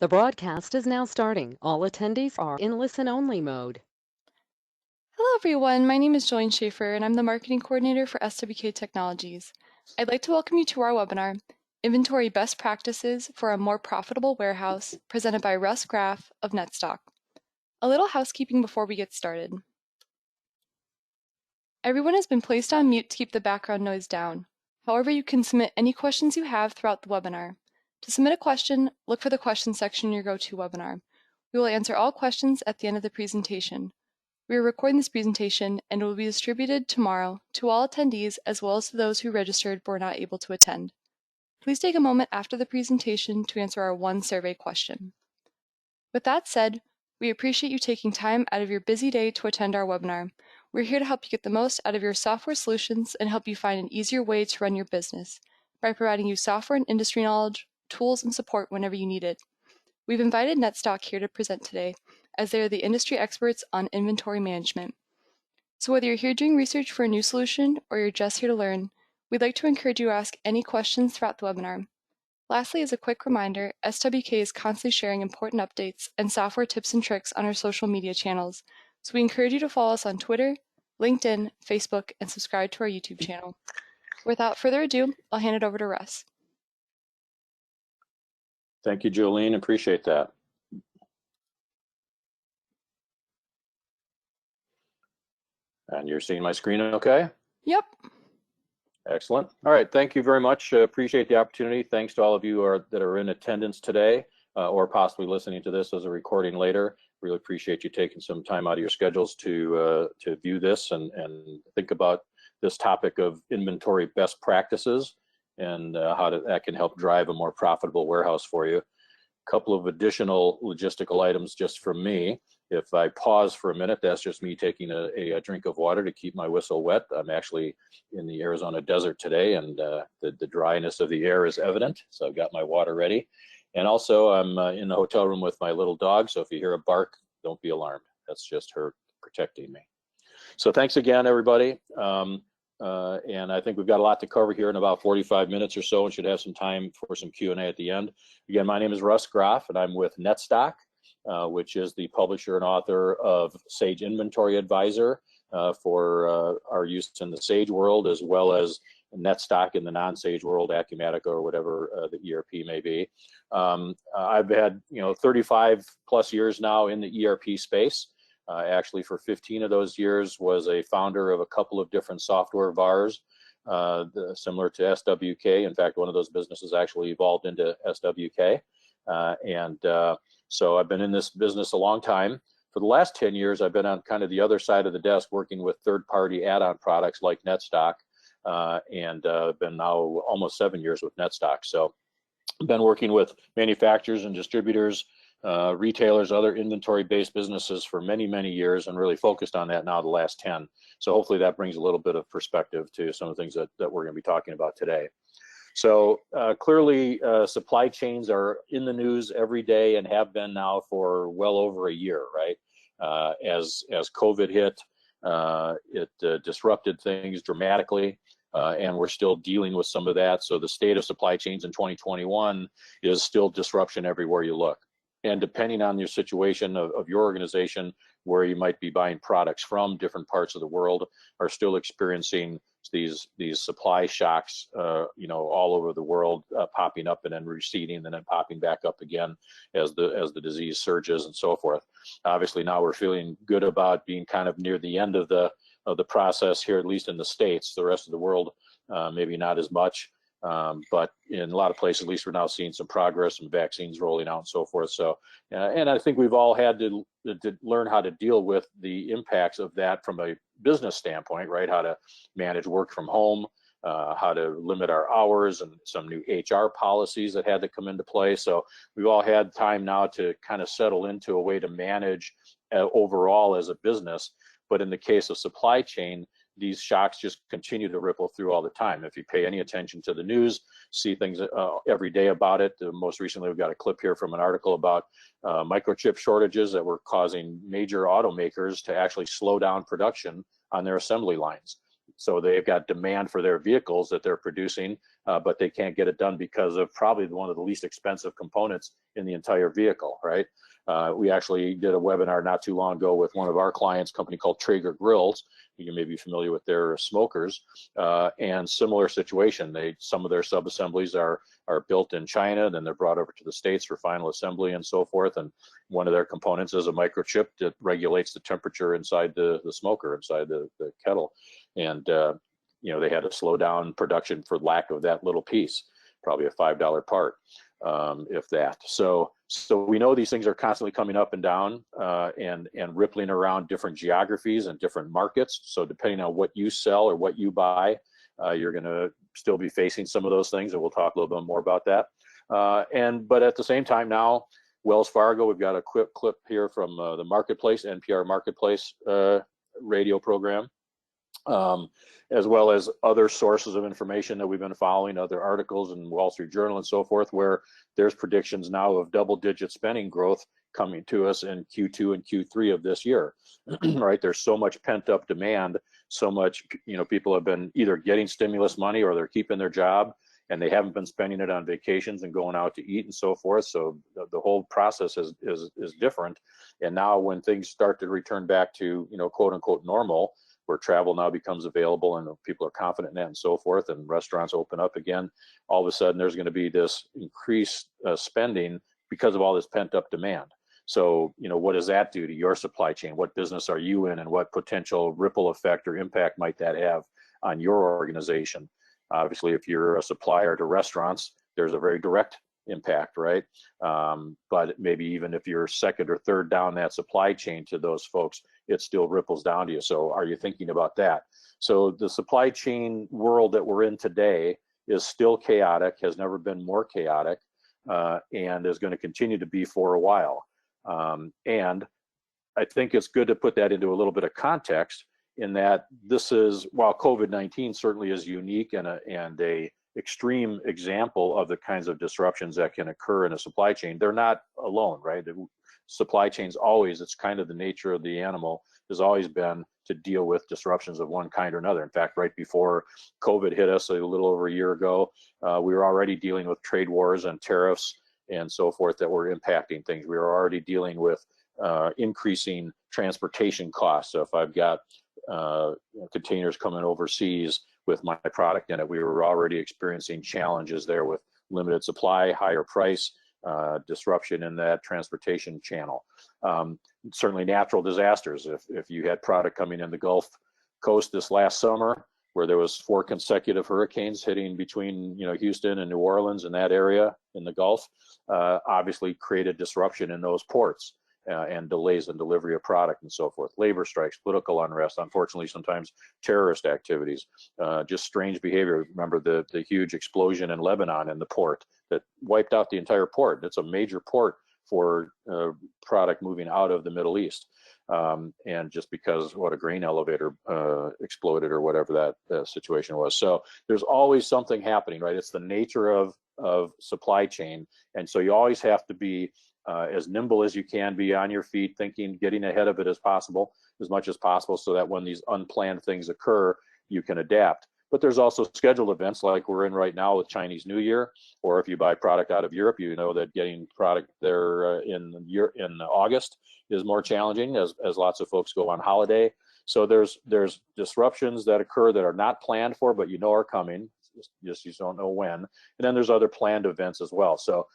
The broadcast is now starting. All attendees are in listen-only mode. Hello everyone, my name is Jolene Schaefer and I'm the Marketing Coordinator for SWK Technologies. I'd like to welcome you to our webinar, Inventory Best Practices for a More Profitable Warehouse, presented by Russ Graf of NETSTOCK. A little housekeeping before we get started. Everyone has been placed on mute to keep the background noise down. However, you can submit any questions you have throughout the webinar. To submit a question, look for the questions section in your GoToWebinar. We will answer all questions at the end of the presentation. We are recording this presentation and it will be distributed tomorrow to all attendees as well as to those who registered but were not able to attend. Please take a moment after the presentation to answer our one survey question. With that said, we appreciate you taking time out of your busy day to attend our webinar. We're here to help you get the most out of your software solutions and help you find an easier way to run your business by providing you software and industry knowledge, tools, and support whenever you need it. We've invited NETSTOCK here to present today, as they are the industry experts on inventory management. So whether you're here doing research for a new solution or you're just here to learn, we'd like to encourage you to ask any questions throughout the webinar. Lastly, as a quick reminder, SWK is constantly sharing important updates and software tips and tricks on our social media channels, so we encourage you to follow us on Twitter, LinkedIn, Facebook, and subscribe to our YouTube channel. Without further ado, I'll hand it over to Russ. Thank you, Jolene. Appreciate that. And you're seeing my screen okay? Yep. Excellent. All right, thank you very much. Appreciate the opportunity. Thanks to all of you that are in attendance today or possibly listening to this as a recording later. Really appreciate you taking some time out of your schedules to view this and think about this topic of inventory best practices and how that can help drive a more profitable warehouse for you. A couple of additional logistical items just from me. If I pause for a minute, that's just me taking a drink of water to keep my whistle wet. I'm actually in the Arizona desert today, and the dryness of the air is evident, so I've got my water ready. And also, I'm in the hotel room with my little dog, so if you hear a bark, don't be alarmed. That's just her protecting me. So thanks again, everybody. And I think we've got a lot to cover here in about 45 minutes or so, and should have some time for some Q&A at the end. Again, my name is Russ Graf, and I'm with NETSTOCK, which is the publisher and author of Sage Inventory Advisor for our use in the Sage world, as well as NETSTOCK in the non-Sage world, Acumatica or whatever the ERP may be. I've had 35 plus years now in the ERP space. Actually, for 15 of those years, was a founder of a couple of different software VARs, similar to SWK. In fact, one of those businesses actually evolved into SWK. So I've been in this business a long time. For the last 10 years, I've been on kind of the other side of the desk working with third-party add-on products like NETSTOCK, and been now almost 7 years with NETSTOCK. So I've been working with manufacturers and distributors, retailers, other inventory-based businesses for many, many years, and really focused on that now the last 10. So hopefully that brings a little bit of perspective to some of the things that we're going to be talking about today. So clearly, supply chains are in the news every day and have been now for well over a year, right? As COVID hit, it disrupted things dramatically. And we're still dealing with some of that. So the state of supply chains in 2021 is still disruption everywhere you look. And depending on your situation of your organization, where you might be buying products from, different parts of the world are still experiencing these supply shocks, all over the world, popping up and then receding and then popping back up again as the disease surges and so forth. Obviously, now we're feeling good about being kind of near the end of the process here, at least in the States. The rest of the world, maybe not as much. But in a lot of places, at least we're now seeing some progress, some vaccines rolling out and so forth. So, and I think we've all had to learn how to deal with the impacts of that from a business standpoint, right? How to manage work from home, how to limit our hours, and some new HR policies that had to come into play. So we've all had time now to kind of settle into a way to manage overall as a business. But in the case of supply chain, these shocks just continue to ripple through all the time. If you pay any attention to the news, see things every day about it. Most recently, we've got a clip here from an article about microchip shortages that were causing major automakers to actually slow down production on their assembly lines. So they've got demand for their vehicles that they're producing, but they can't get it done because of probably one of the least expensive components in the entire vehicle, right? We actually did a webinar not too long ago with one of our clients, a company called Traeger Grills. You may be familiar with their smokers, and similar situation. Some of their sub-assemblies are built in China, then they're brought over to the States for final assembly and so forth. And one of their components is a microchip that regulates the temperature inside the smoker, inside the kettle. And they had to slow down production for lack of that little piece, probably a $5 part, if that. So we know these things are constantly coming up and down and rippling around different geographies and different markets. So depending on what you sell or what you buy, you're going to still be facing some of those things, and we'll talk a little bit more about that. But at the same time now, Wells Fargo, we've got a quick clip here from the Marketplace, NPR Marketplace radio program, as well as other sources of information that we've been following, other articles in Wall Street Journal and so forth, where there's predictions now of double-digit spending growth coming to us in Q2 and Q3 of this year. Right? There's so much pent-up demand, so much, people have been either getting stimulus money or they're keeping their job, and they haven't been spending it on vacations and going out to eat and so forth. So the whole process is different. And now when things start to return back to, quote unquote normal, where travel now becomes available and people are confident in that and so forth, and restaurants open up again, all of a sudden there's going to be this increased spending because of all this pent up demand. So, what does that do to your supply chain? What business are you in, and what potential ripple effect or impact might that have on your organization? Obviously, if you're a supplier to restaurants, there's a very direct impact, right? But maybe even if you're second or third down that supply chain to those folks, it still ripples down to you. So are you thinking about that? So the supply chain world that we're in today is still chaotic, has never been more chaotic, and is going to continue to be for a while. And I think it's good to put that into a little bit of context, in that this is, while COVID-19 certainly is unique and a extreme example of the kinds of disruptions that can occur in a supply chain, they're not alone, right? The supply chains always, it's kind of the nature of the animal, has always been to deal with disruptions of one kind or another. In fact, right before COVID hit us a little over a year ago, we were already dealing with trade wars and tariffs and so forth that were impacting things. We were already dealing with increasing transportation costs. So if I've got containers coming overseas with my product in it, we were already experiencing challenges there with limited supply, higher price, disruption in that transportation channel. Certainly natural disasters. If you had product coming in the Gulf Coast this last summer, where there was 4 consecutive hurricanes hitting between Houston and New Orleans in that area in the Gulf, obviously created disruption in those ports. And delays in delivery of product and so forth. Labor strikes, political unrest, unfortunately sometimes terrorist activities, just strange behavior. Remember the huge explosion in Lebanon in the port that wiped out the entire port. It's a major port for product moving out of the Middle East. And just because a grain elevator exploded or whatever that situation was. So there's always something happening, right? It's the nature of supply chain. And so you always have to be as nimble as you can be, on your feet, thinking, getting ahead of it as much as possible, so that when these unplanned things occur, you can adapt. But there's also scheduled events like we're in right now with Chinese New Year, or if you buy product out of Europe, that getting product there in August is more challenging as lots of folks go on holiday. So there's disruptions that occur that are not planned for, but are coming, just you don't know when. And then there's other planned events as well. So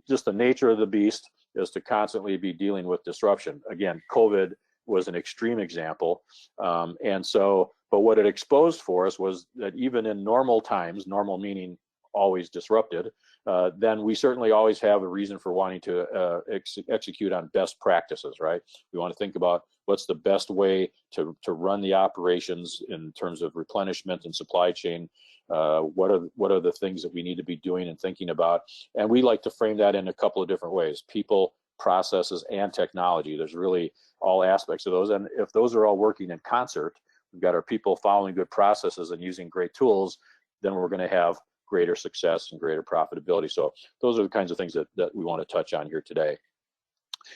just the nature of the beast is to constantly be dealing with disruption. Again, COVID was an extreme example. But what it exposed for us was that even in normal times, normal meaning always disrupted, then we certainly always have a reason for wanting to execute on best practices, right? We want to think about what's the best way to run the operations in terms of replenishment and supply chain. What are the things that we need to be doing and thinking about? And we like to frame that in a couple of different ways: people, processes, and technology. There's really all aspects of those. And if those are all working in concert, we've got our people following good processes and using great tools, then we're going to have greater success and greater profitability. So those are the kinds of things that we want to touch on here today.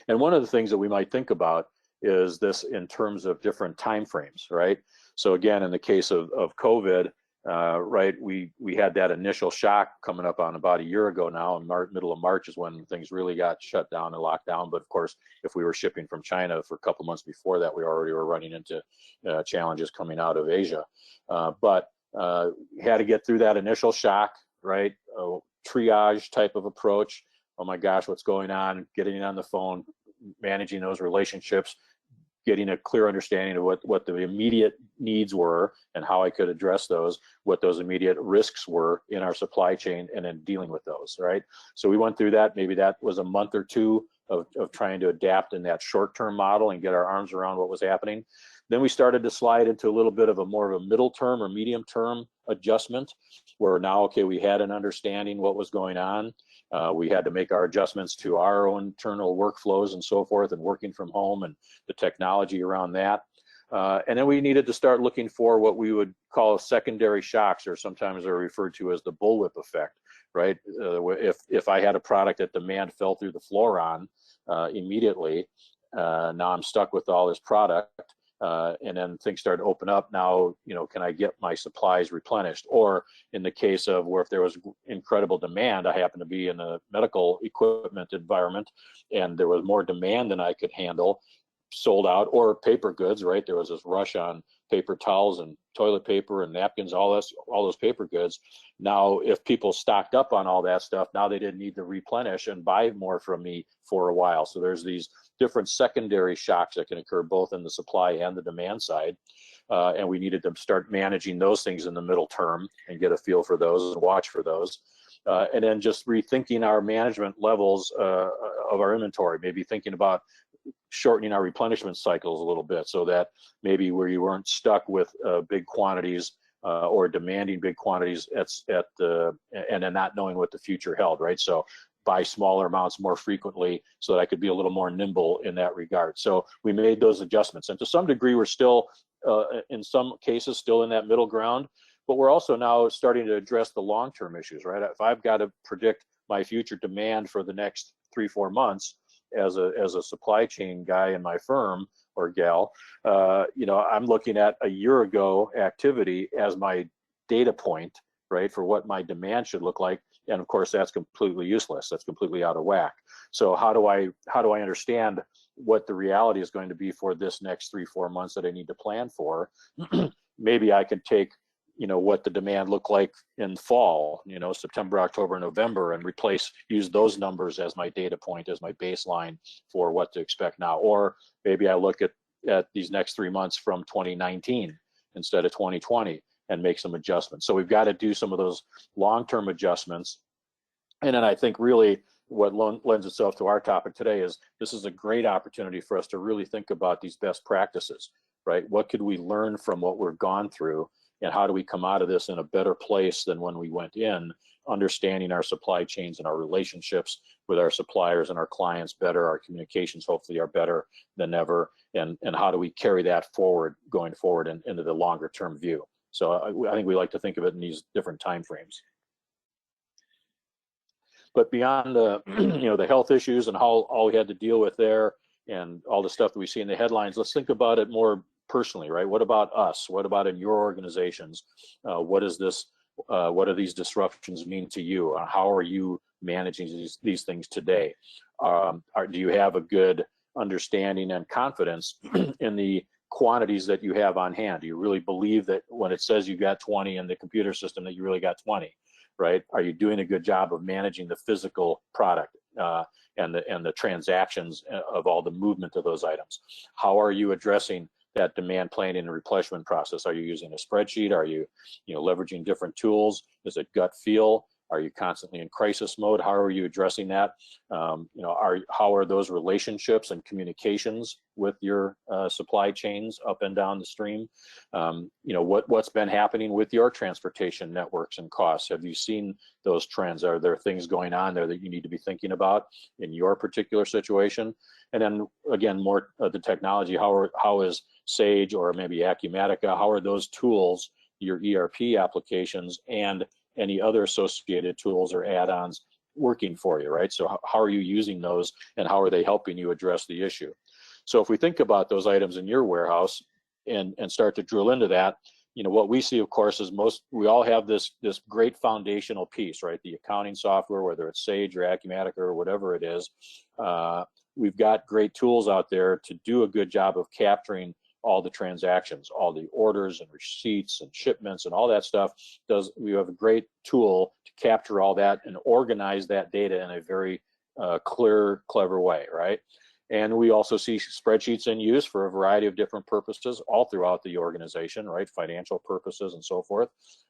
And one of the things that we might think about is this in terms of different time frames, right? So again, in the case of COVID, right, we had that initial shock coming up on about a year ago now, and middle of March is when things really got shut down and locked down. But of course, if we were shipping from China for a couple months before that, we already were running into challenges coming out of Asia. But had to get through that initial shock, right? Triage type of approach. Oh my gosh, what's going on? Getting on the phone, managing those relationships, getting a clear understanding of what the immediate needs were and how I could address those, what those immediate risks were in our supply chain, and then dealing with those, right? So we went through that. Maybe that was a month or two of trying to adapt in that short-term model and get our arms around what was happening. Then we started to slide into a little bit of a more of a middle term or medium term adjustment, where now, okay, we had an understanding what was going on. We had to make our adjustments to our own internal workflows and so forth, and working from home and the technology around that. And then we needed to start looking for what we would call secondary shocks, or sometimes they're referred to as the bullwhip effect, right? If I had a product that demand fell through the floor on immediately, now I'm stuck with all this product. And then things start to open up. Now, can I get my supplies replenished? Or in the case of where if there was incredible demand, I happen to be in a medical equipment environment and there was more demand than I could handle, sold out, or paper goods, right? There was this rush on paper towels and toilet paper and napkins, all those paper goods. Now, if people stocked up on all that stuff, now they didn't need to replenish and buy more from me for a while. So there's these different secondary shocks that can occur both in the supply and the demand side. And we needed to start managing those things in the middle term and get a feel for those and watch for those. And then just rethinking our management levels of our inventory, maybe thinking about shortening our replenishment cycles a little bit, so that maybe where you weren't stuck with big quantities or demanding big quantities and then not knowing what the future held, right? So buy smaller amounts more frequently so that I could be a little more nimble in that regard. So we made those adjustments, and to some degree we're still in some cases still in that middle ground, but we're also now starting to address the long-term issues, right? If I've got to predict my future demand for the next 3-4 months as a supply chain guy in my firm or gal, I'm looking at a year ago activity as my data point, right, for what my demand should look like. And of course, that's completely useless. That's completely out of whack. So how do I understand what the reality is going to be for this next 3-4 months that I need to plan for? Maybe I could take, what the demand looked like in fall, September, October, November, and use those numbers as my data point, as my baseline for what to expect now. Or maybe I look at these next 3 months from 2019 instead of 2020 and make some adjustments. So we've got to do some of those long-term adjustments. And then I think really what lends itself to our topic today is this is a great opportunity for us to really think about these best practices, right? What could we learn from what we've gone through, and how do we come out of this in a better place than when we went in, understanding our supply chains and our relationships with our suppliers and our clients better, our communications hopefully are better than ever, and how do we carry that forward going forward into the longer term view. So I think we like to think of it in these different time frames. But beyond the the health issues and how all we had to deal with there and all the stuff that we see in the headlines, let's think about it more personally, right? What about us? What about in your organizations? What do these disruptions mean to you? How are you managing these things today? Do you have a good understanding and confidence in the quantities that you have on hand? Do you really believe that when it says you got 20 in the computer system that you really got 20, right? Are you doing a good job of managing the physical product and the transactions of all the movement of those items? How are you addressing that demand planning and replenishment process? Are you using a spreadsheet? Are you leveraging different tools? Is it gut feel? Are you constantly in crisis mode? How are you addressing that? How are those relationships and communications with your supply chains up and down the stream? What's been happening with your transportation networks and costs? Have you seen those trends? Are there things going on there that you need to be thinking about in your particular situation? And then again, more the technology. How is Sage or maybe Acumatica? How are those tools, your ERP applications, and any other associated tools or add-ons working for you, right? So how are you using those, and how are they helping you address the issue? So if we think about those items in your warehouse and start to drill into that, what we see, of course, is we all have this great foundational piece, right? The accounting software, whether it's Sage or Acumatica or whatever it is, we've got great tools out there to do a good job of capturing all the transactions, all the orders and receipts and shipments and all that stuff. We have a great tool to capture all that and organize that data in a very clear, clever way, right? And we also see spreadsheets in use for a variety of different purposes all throughout the organization, right? Financial purposes and so forth.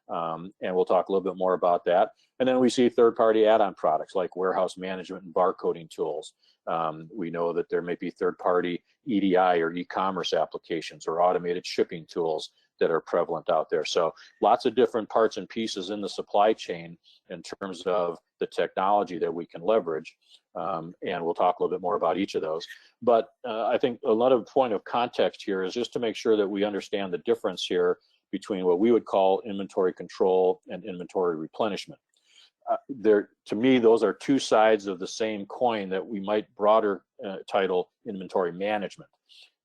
And we'll talk a little bit more about that. And then we see third-party add-on products like warehouse management and barcoding tools. We know that there may be third-party EDI or e-commerce applications or automated shipping tools that are prevalent out there. So lots of different parts and pieces in the supply chain in terms of the technology that we can leverage. And we'll talk a little bit more about each of those. But I think another point of context here is just to make sure that we understand the difference here between what we would call inventory control and inventory replenishment. To me, those are two sides of the same coin that we might broader title inventory management.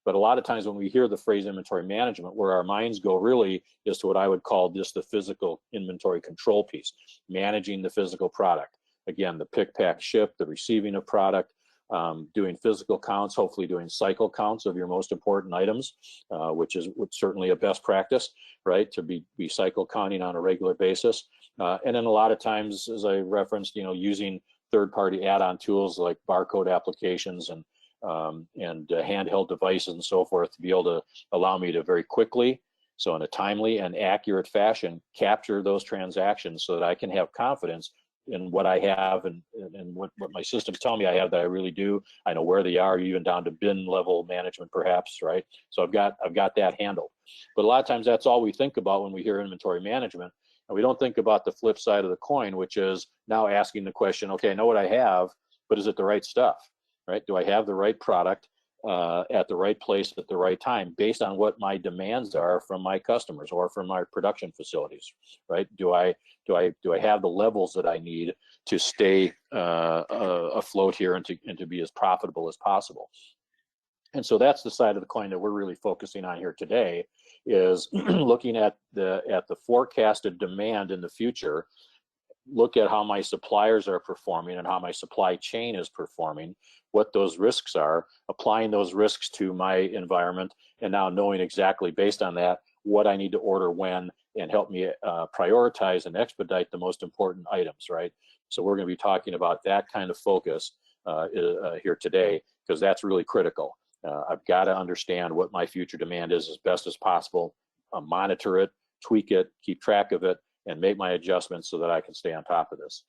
But a lot of times when we hear the phrase inventory management, where our minds go really is to what I would call just the physical inventory control piece, managing the physical product. Again, the pick, pack, ship, the receiving of product, doing physical counts, hopefully doing cycle counts of your most important items, which is certainly a best practice, right? To be cycle counting on a regular basis. And then a lot of times, as I referenced, using third-party add-on tools like barcode applications and handheld devices and so forth to be able to allow me to very quickly, so in a timely and accurate fashion, capture those transactions so that I can have confidence in what I have and what my systems tell me I have that I really do. I know where they are, even down to bin level management perhaps, right? So I've got that handled. But a lot of times that's all we think about when we hear inventory management. And we don't think about the flip side of the coin, which is now asking the question, okay, I know what I have, but is it the right stuff, right? Do I have the right product at the right place at the right time based on what my demands are from my customers or from my production facilities, right? Do I have the levels that I need to stay afloat here and to be as profitable as possible? And so that's the side of the coin that we're really focusing on here today, is looking at the forecasted demand in the future. Look at how my suppliers are performing and how my supply chain is performing, what those risks are, applying those risks to my environment, and now knowing exactly based on that what I need to order when, and help me prioritize and expedite the most important items, right? So we're going to be talking about that kind of focus here today, because that's really critical. I've got to understand what my future demand is as best as possible, monitor it, tweak it, keep track of it, and make my adjustments so that I can stay on top of this.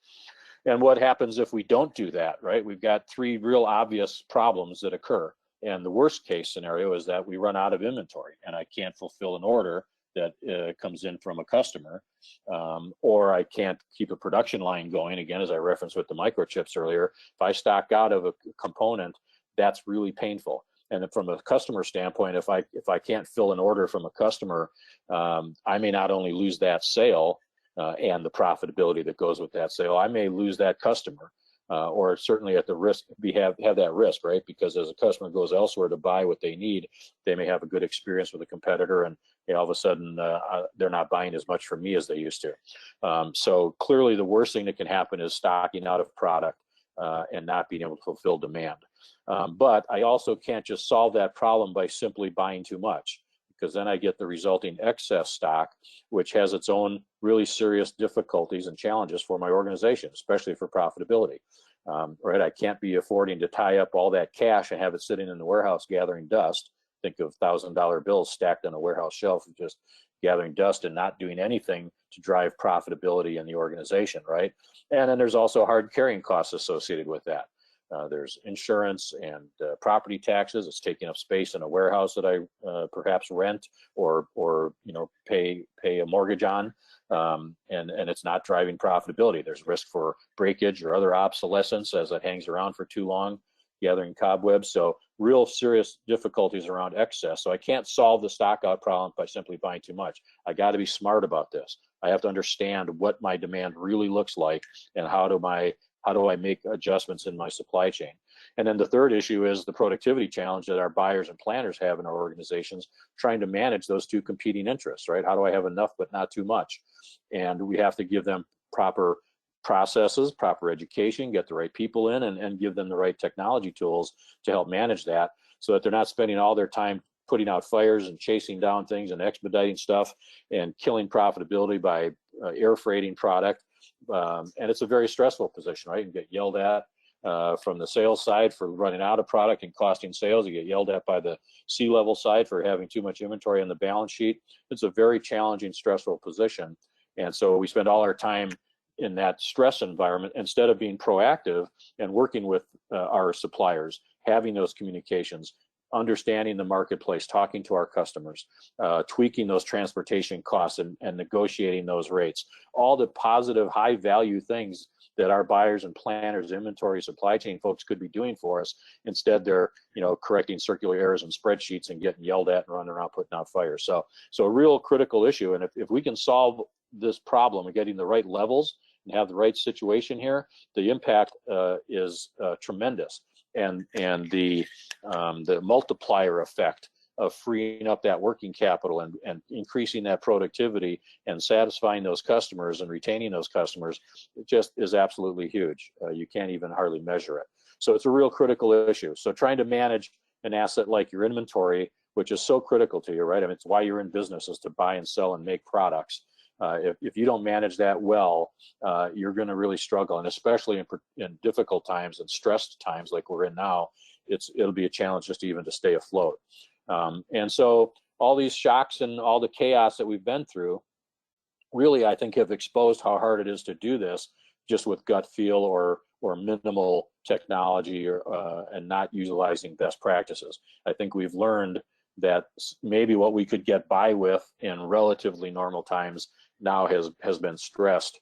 And what happens if we don't do that, right? We've got three real obvious problems that occur. And the worst case scenario is that we run out of inventory and I can't fulfill an order that comes in from a customer, or I can't keep a production line going. Again, as I referenced with the microchips earlier, if I stock out of a component, that's really painful. And from a customer standpoint, if I can't fill an order from a customer, I may not only lose that sale and the profitability that goes with that sale, I may lose that customer, or certainly at the risk, have that risk, right? Because as a customer goes elsewhere to buy what they need, they may have a good experience with a competitor, and all of a sudden they're not buying as much from me as they used to. So clearly the worst thing that can happen is stocking out of product and not being able to fulfill demand. But I also can't just solve that problem by simply buying too much, because then I get the resulting excess stock, which has its own really serious difficulties and challenges for my organization, especially for profitability. Right? I can't be affording to tie up all that cash and have it sitting in the warehouse gathering dust. Think of $1,000 bills stacked on a warehouse shelf, just gathering dust and not doing anything to drive profitability in the organization, right? And then there's also hard carrying costs associated with that. There's insurance and property taxes. It's taking up space in a warehouse that I perhaps rent or pay a mortgage on, and it's not driving profitability. There's risk for breakage or other obsolescence as it hangs around for too long, gathering cobwebs. So real serious difficulties around excess. So I can't solve the stock out problem by simply buying too much. I got to be smart about this. I have to understand what my demand really looks like and how do I make adjustments in my supply chain. And then the third issue is the productivity challenge that our buyers and planners have in our organizations, trying to manage those two competing interests, right? How do I have enough but not too much? And we have to give them proper processes, proper education, get the right people in, and give them the right technology tools to help manage that, so that they're not spending all their time putting out fires and chasing down things and expediting stuff and killing profitability by air freighting product. And it's a very stressful position, right? You get yelled at from the sales side for running out of product and costing sales. You get yelled at by the C-level side for having too much inventory on the balance sheet. It's a very challenging, stressful position. And so we spend all our time in that stress environment instead of being proactive and working with our suppliers, having those communications, understanding the marketplace, talking to our customers, tweaking those transportation costs and negotiating those rates. All the positive, high value things that our buyers and planners, inventory, supply chain folks could be doing for us. Instead, they're correcting circular errors in spreadsheets and getting yelled at and running around putting out fires. So a real critical issue. And if we can solve this problem of getting the right levels and have the right situation here, the impact is tremendous. And the multiplier effect of freeing up that working capital and increasing that productivity and satisfying those customers and retaining those customers, it just is absolutely huge. You can't even hardly measure it. So it's a real critical issue. So trying to manage an asset like your inventory, which is so critical to you, right? I mean, it's why you're in business, is to buy and sell and make products. If you don't manage that well, you're going to really struggle, and especially in difficult times and stressed times like we're in now, it'll be a challenge just even to stay afloat. And so all these shocks and all the chaos that we've been through, really, I think, have exposed how hard it is to do this just with gut feel or minimal technology and not utilizing best practices. I think we've learned that maybe what we could get by with in relatively normal times now has been stressed,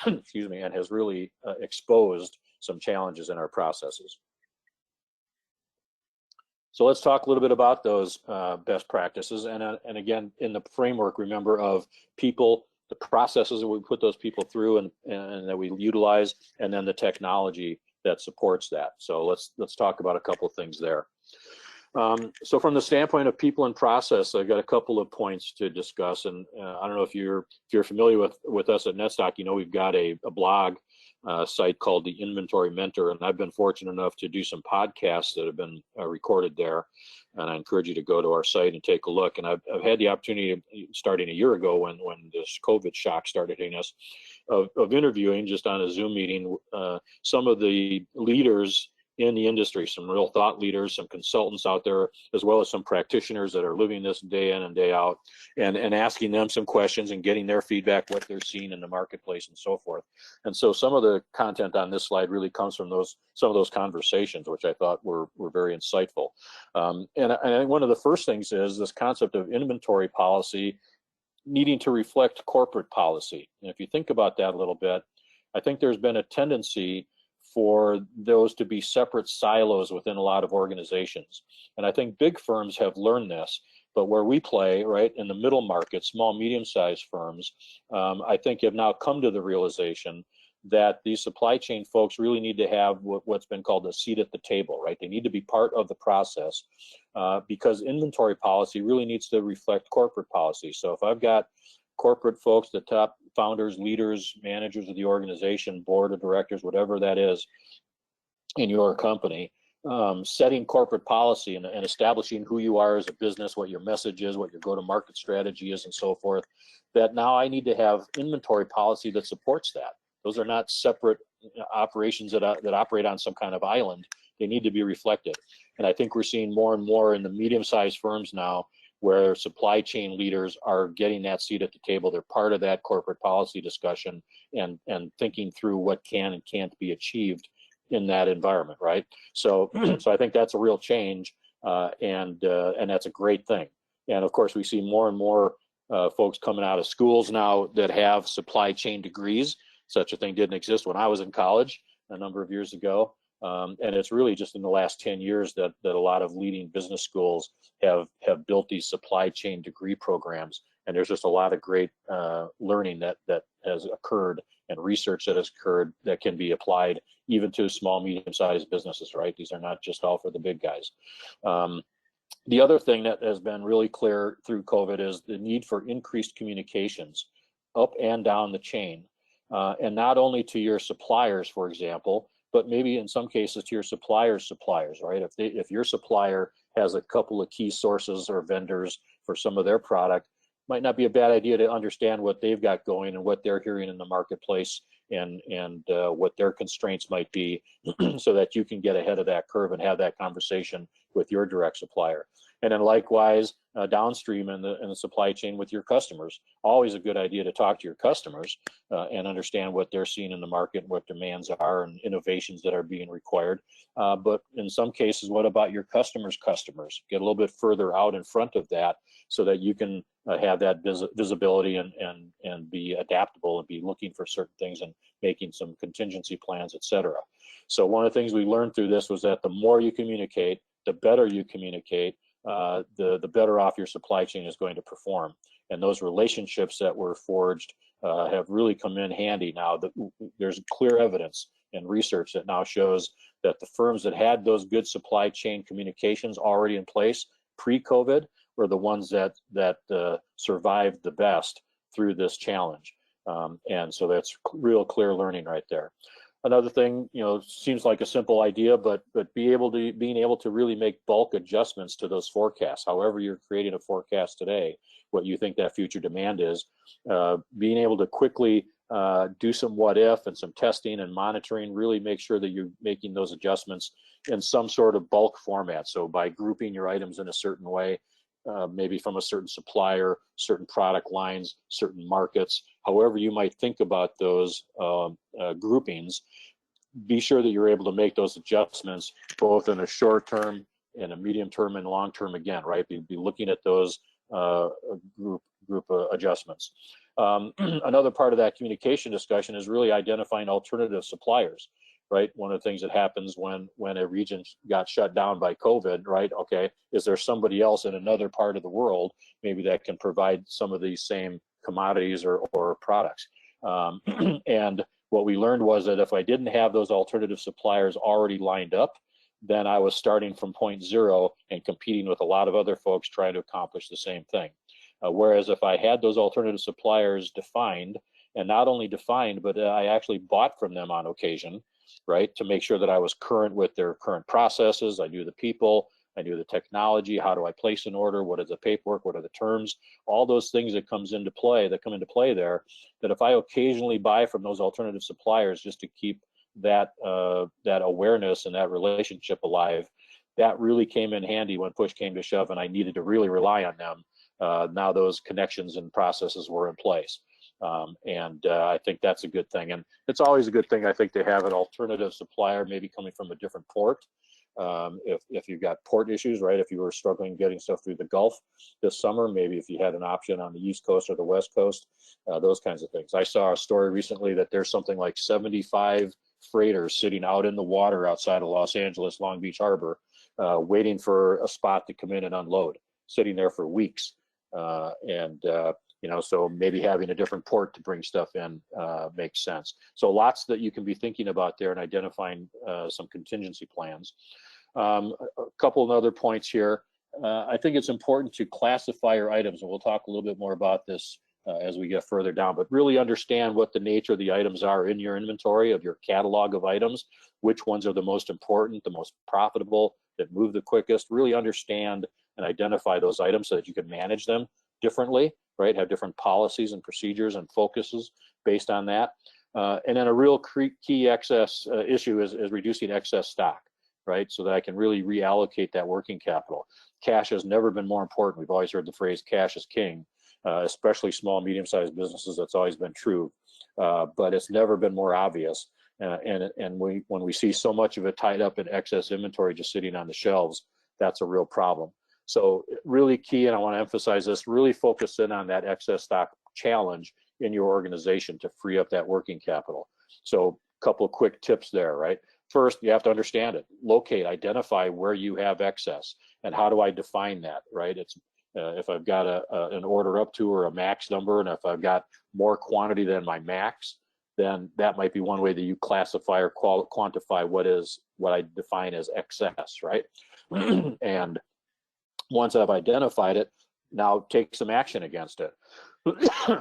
excuse me, and has really exposed some challenges in our processes. So let's talk a little bit about those best practices, and again, in the framework, remember, of people, the processes that we put those people through and that we utilize, and then the technology that supports that. So let's talk about a couple of things there. So from the standpoint of people and process, I've got a couple of points to discuss, and I don't know if you're familiar with us at NETSTOCK. We've got a blog site called the Inventory Mentor, and I've been fortunate enough to do some podcasts that have been recorded there, and I encourage you to go to our site and take a look. And I've had the opportunity, starting a year ago when this COVID shock started hitting us, of interviewing just on a Zoom meeting some of the leaders in the industry, some real thought leaders, some consultants out there, as well as some practitioners that are living this day in and day out, and asking them some questions and getting their feedback, what they're seeing in the marketplace and so forth. And so some of the content on this slide really comes from some of those conversations, which I thought were very insightful. And I think one of the first things is this concept of inventory policy needing to reflect corporate policy. And if you think about that a little bit, I think there's been a tendency for those to be separate silos within a lot of organizations. And I think big firms have learned this, but where we play, right, in the middle market, small, medium-sized firms, I think have now come to the realization that these supply chain folks really need to have what's been called a seat at the table, right? They need to be part of the process because inventory policy really needs to reflect corporate policy. So if I've got corporate folks, the top founders, leaders, managers of the organization, board of directors, whatever that is in your company, setting corporate policy and establishing who you are as a business, what your message is, what your go-to-market strategy is, and so forth, that now I need to have inventory policy that supports that. Those are not separate operations that operate on some kind of island. They need to be reflected. And I think we're seeing more and more in the medium-sized firms now where supply chain leaders are getting that seat at the table. They're part of that corporate policy discussion and thinking through what can and can't be achieved in that environment, right? So I think that's a real change, and that's a great thing. And of course, we see more and more folks coming out of schools now that have supply chain degrees. Such a thing didn't exist when I was in college a number of years ago. And it's really just in the last 10 years that a lot of leading business schools have built these supply chain degree programs. And there's just a lot of great learning that has occurred and research that has occurred that can be applied even to small, medium-sized businesses, right? These are not just all for the big guys. The other thing that has been really clear through COVID is the need for increased communications up and down the chain. And not only to your suppliers, for example, but maybe in some cases to your suppliers' suppliers, right? If your supplier has a couple of key sources or vendors for some of their product, might not be a bad idea to understand what they've got going and what they're hearing in the marketplace and what their constraints might be so that you can get ahead of that curve and have that conversation with your direct supplier. And then likewise, downstream in the supply chain with your customers. Always a good idea to talk to your customers and understand what they're seeing in the market, what demands are and innovations that are being required. But in some cases, what about your customers' customers? Get a little bit further out in front of that so that you can have that visibility and be adaptable and be looking for certain things and making some contingency plans, et cetera. So one of the things we learned through this was that the more you communicate, the better you communicate, the better off your supply chain is going to perform. And those relationships that were forged have really come in handy now. There's clear evidence and research that now shows that the firms that had those good supply chain communications already in place pre-COVID were the ones that survived the best through this challenge. And so that's real clear learning right there. Another thing, seems like a simple idea, but being able to really make bulk adjustments to those forecasts. However you're creating a forecast today, what you think that future demand is, being able to quickly do some what if and some testing and monitoring, really make sure that you're making those adjustments in some sort of bulk format. So by grouping your items in a certain way, maybe from a certain supplier, certain product lines, certain markets, however you might think about those groupings, be sure that you're able to make those adjustments both in a short term, in a medium term, and long term again, right? Be looking at those group adjustments. Another part of that communication discussion is really identifying alternative suppliers. Right, one of the things that happens when a region got shut down by COVID, right? Okay, is there somebody else in another part of the world maybe that can provide some of these same commodities or products? And what we learned was that if I didn't have those alternative suppliers already lined up, then I was starting from point zero and competing with a lot of other folks trying to accomplish the same thing. Whereas if I had those alternative suppliers defined, and not only defined, but I actually bought from them on occasion, right, to make sure that I was current with their current processes. I knew the people, I knew the technology, how do I place an order, what is the paperwork, what are the terms, all those things that come into play there, that if I occasionally buy from those alternative suppliers just to keep that awareness and that relationship alive, that really came in handy when push came to shove and I needed to really rely on them. Now those connections and processes were in place. I think that's a good thing. And it's always a good thing, I think, to have an alternative supplier maybe coming from a different port. If you've got port issues, right? If you were struggling getting stuff through the Gulf this summer, maybe if you had an option on the East Coast or the West Coast, those kinds of things. I saw a story recently that there's something like 75 freighters sitting out in the water outside of Los Angeles, Long Beach Harbor, waiting for a spot to come in and unload, sitting there for weeks. So maybe having a different port to bring stuff in makes sense. So lots that you can be thinking about there and identifying some contingency plans. A couple of other points here. I think it's important to classify your items, and we'll talk a little bit more about this as we get further down, but really understand what the nature of the items are in your inventory, of your catalog of items, which ones are the most important, the most profitable, that move the quickest. Really understand and identify those items so that you can manage them differently, right? Have different policies and procedures and focuses based on that. And then a real key excess issue is reducing excess stock, right? So that I can really reallocate that working capital. Cash has never been more important. We've always heard the phrase cash is king, especially small, medium-sized businesses. That's always been true, but it's never been more obvious. When we see so much of it tied up in excess inventory just sitting on the shelves, that's a real problem. So really key, and I want to emphasize this, really focus in on that excess stock challenge in your organization to free up that working capital. So a couple of quick tips there, right? First, you have to understand it, locate, identify where you have excess, and how do I define that, right? It's if I've got an order up to or a max number, and if I've got more quantity than my max, then that might be one way that you classify or quantify what I define as excess, right? And once I've identified it, now take some action against it.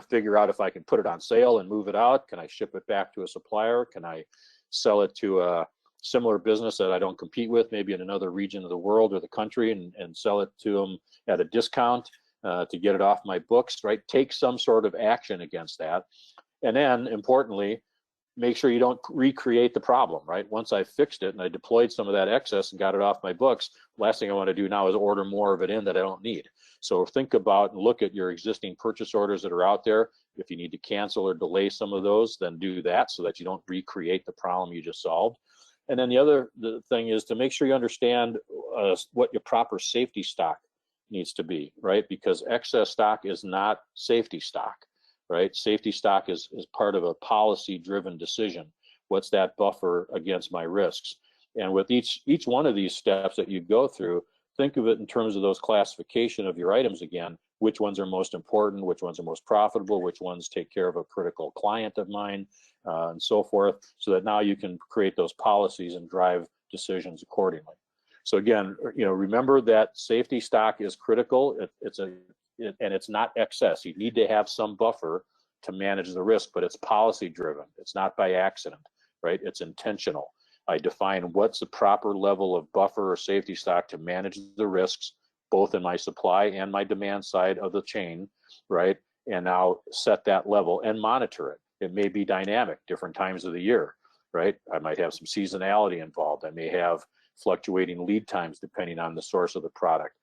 Figure out if I can put it on sale and move it out. Can I ship it back to a supplier? Can I sell it to a similar business that I don't compete with, maybe in another region of the world or the country, and sell it to them at a discount to get it off my books, right? Take some sort of action against that. And then, importantly, make sure you don't recreate the problem, right? Once I fixed it and I deployed some of that excess and got it off my books, last thing I want to do now is order more of it in that I don't need. So think about and look at your existing purchase orders that are out there. If you need to cancel or delay some of those, then do that so that you don't recreate the problem you just solved. And then the thing is to make sure you understand what your proper safety stock needs to be, right? Because excess stock is not safety stock. Right? Safety stock is part of a policy-driven decision. What's that buffer against my risks? And with each one of these steps that you go through, think of it in terms of those classification of your items again. Which ones are most important? Which ones are most profitable? Which ones take care of a critical client of mine, and so forth, so that now you can create those policies and drive decisions accordingly. So again, remember that safety stock is critical. And it's not excess. You need to have some buffer to manage the risk, but it's policy driven. It's not by accident, right? It's intentional. I define what's the proper level of buffer or safety stock to manage the risks, both in my supply and my demand side of the chain, right? And now set that level and monitor it. It may be dynamic, different times of the year, right? I might have some seasonality involved. I may have fluctuating lead times depending on the source of the product.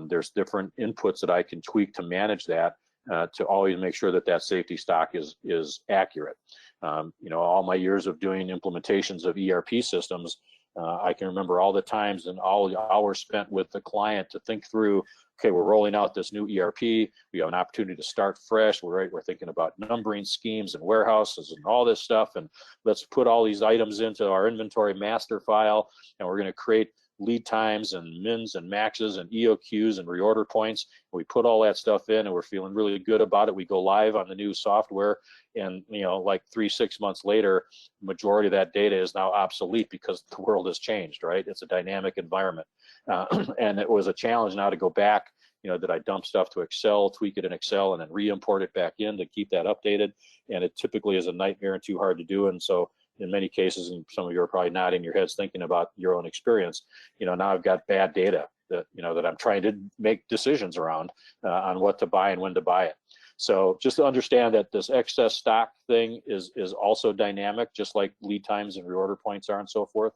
There's different inputs that I can tweak to manage that to always make sure that that safety stock is accurate. All my years of doing implementations of ERP systems, I can remember all the times and all the hours spent with the client to think through, okay, we're rolling out this new ERP. We have an opportunity to start fresh. We're thinking about numbering schemes and warehouses and all this stuff. And let's put all these items into our inventory master file. And we're going to create lead times and mins and maxes and EOQs and reorder points. We put all that stuff in and we're feeling really good about it. We go live on the new software and like 3-6 months later, majority of that data is now obsolete because the world has changed, right? It's a dynamic environment. And it was a challenge now to go back. Did I dump stuff to Excel, tweak it in Excel, and then re-import it back in to keep that updated? And it typically is a nightmare and too hard to do. And so in many cases, and some of you are probably nodding your heads thinking about your own experience, now I've got bad data that, that I'm trying to make decisions around on what to buy and when to buy it. So just to understand that this excess stock thing is also dynamic, just like lead times and reorder points are and so forth,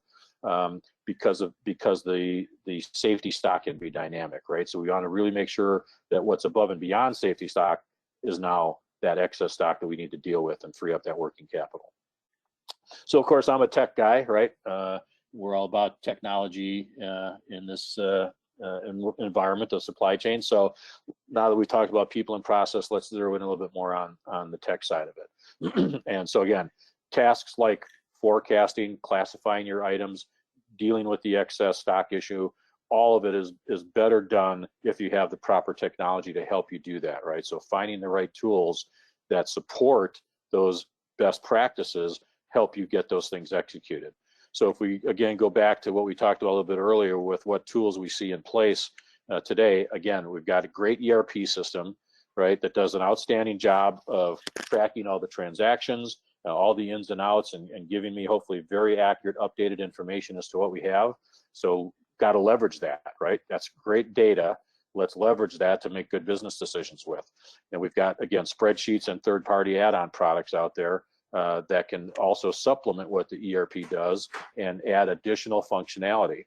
because the safety stock can be dynamic, right? So we want to really make sure that what's above and beyond safety stock is now that excess stock that we need to deal with and free up that working capital. So of course I'm a tech guy, right? We're all about technology in this environment, the supply chain. So now that we talked about people and process, let's zero in a little bit more on the tech side of it. And so again, tasks like forecasting, classifying your items, dealing with the excess stock issue, all of it is better done if you have the proper technology to help you do that, right? So finding the right tools that support those best practices help you get those things executed. So if we, again, go back to what we talked about a little bit earlier with what tools we see in place today, again, we've got a great ERP system, right, that does an outstanding job of tracking all the transactions, all the ins and outs, and giving me hopefully very accurate, updated information as to what we have. So got to leverage that, right? That's great data. Let's leverage that to make good business decisions with. And we've got, again, spreadsheets and third-party add-on products out there that can also supplement what the ERP does and add additional functionality.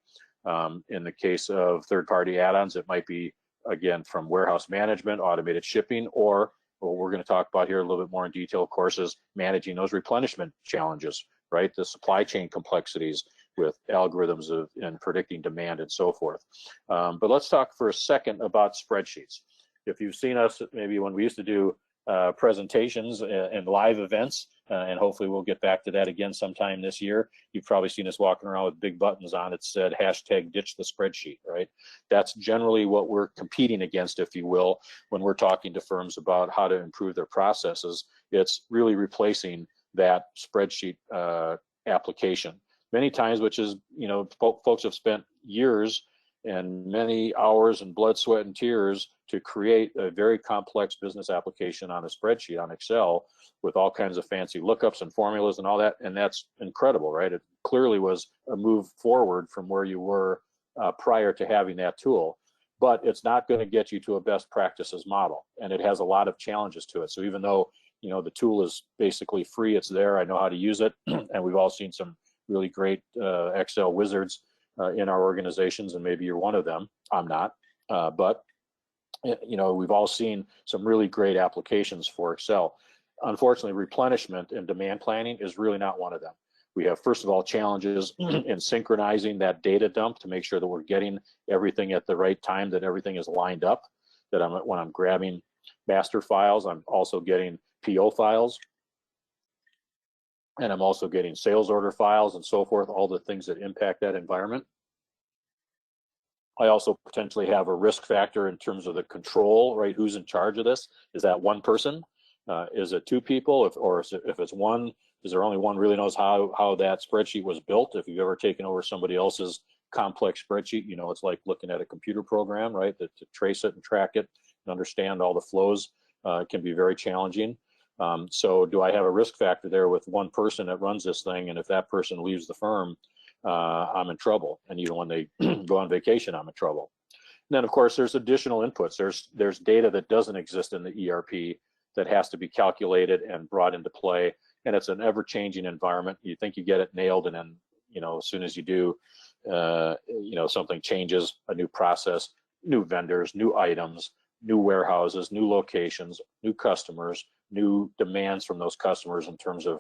In the case of third-party add-ons, it might be, again, from warehouse management, automated shipping, or what we're going to talk about here a little bit more in detail, of course, is managing those replenishment challenges, right? The supply chain complexities with algorithms and predicting demand and so forth. But let's talk for a second about spreadsheets. If you've seen us maybe when we used to do presentations and live events, and hopefully we'll get back to that again sometime this year. You've probably seen us walking around with big buttons on it said hashtag ditch the spreadsheet, right? That's generally what we're competing against, if you will, when we're talking to firms about how to improve their processes. It's really replacing that spreadsheet application. Many times, which is, folks have spent years and many hours and blood, sweat, and tears to create a very complex business application on a spreadsheet on Excel with all kinds of fancy lookups and formulas and all that, and that's incredible, right? It clearly was a move forward from where you were prior to having that tool, but it's not going to get you to a best practices model, and it has a lot of challenges to it. So even though the tool is basically free, it's there, I know how to use it, and we've all seen some really great Excel wizards in our organizations, and maybe you're one of them. I'm not, but we've all seen some really great applications for Excel. Unfortunately, replenishment and demand planning is really not one of them. We have, first of all, challenges in synchronizing that data dump to make sure that we're getting everything at the right time, that everything is lined up, that when I'm grabbing master files, I'm also getting PO files, and I'm also getting sales order files and so forth, all the things that impact that environment. I also potentially have a risk factor in terms of the control, right? Who's in charge of this? Is that one person? Is it two people? If it's one, is there only one really knows how that spreadsheet was built? If you've ever taken over somebody else's complex spreadsheet, it's like looking at a computer program, right? To trace it and track it and understand all the flows can be very challenging. So do I have a risk factor there with one person that runs this thing, and if that person leaves the firm, I'm in trouble, and even when they go on vacation, I'm in trouble. And then, of course, there's additional inputs. There's data that doesn't exist in the ERP that has to be calculated and brought into play, and it's an ever-changing environment. You think you get it nailed, and then as soon as you do, something changes, a new process, new vendors, new items, new warehouses, new locations, new customers, new demands from those customers in terms of